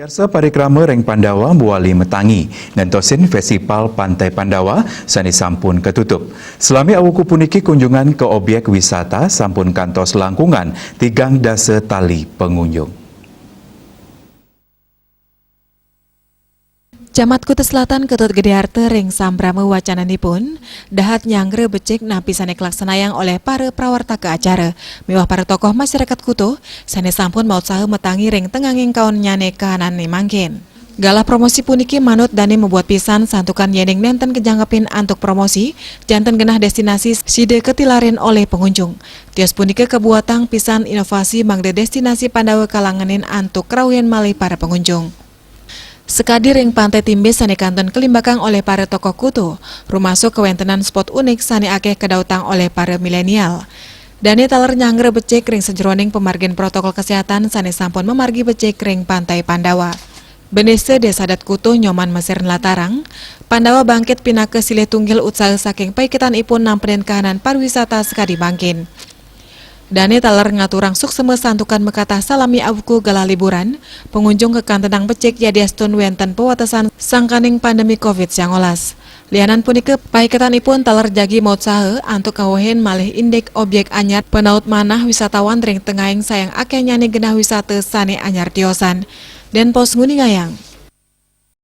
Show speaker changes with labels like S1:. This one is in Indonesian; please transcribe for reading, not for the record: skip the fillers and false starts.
S1: Biasa parikrama Reng Pandawa Buali Metangi dan tosin Festival Pantai Pandawa sani sampun ketutup. Selami awuku puniki kunjungan ke objek wisata sampun kantos langkungan tigang dasa tali pengunjung.
S2: Camat Kuta Selatan Ketut Gede Harte ring sambrame wacananipun dahat nyangre becik napisane kelaksanayang oleh para prawarta ke acara mewah para tokoh masyarakat Kuto sane sampun maut saha metangi ring tenganging kaon nyane kahanan mangkin. Galah promosi puniki manut dani membuat pisan santukan yening nenten kejanggepin antuk promosi janten genah destinasi side ketilarin oleh pengunjung. Tios puniki kebuatan pisan inovasi mangde destinasi Pandawa kalanganin antuk kerawian malih para pengunjung. Sekadi ring pantai Timbe sane kanton kelimbakang oleh para tokoh Kuto, rumasuk kewentenan spot unik sane akeh kedautang oleh para milenial. Dani taler nyangre becek ring sejeroning pemargin protokol kesehatan sane sampun memargi becek ring pantai Pandawa. Benese desa adat Kuto nyoman mesir latarang, Pandawa bangkit pinake silih tunggil utsaha saking paiketan ipun nampenen kahanan pariwisata sekadi bangkin. Dani taler ngaturang sukseme santukan mekatah salami awuku galah liburan, pengunjung ke kantenang becek yadiastun wenten pewatasan sangkaning pandemi COVID-19. Lianan punike paiketanipun taler jagi maut sahe antuk kawohen malih indek objek anyar penaut manah wisatawan ring tengahing sayang akeh nyane genah wisata sane anyar tiosan. Den pos nguni ngayang.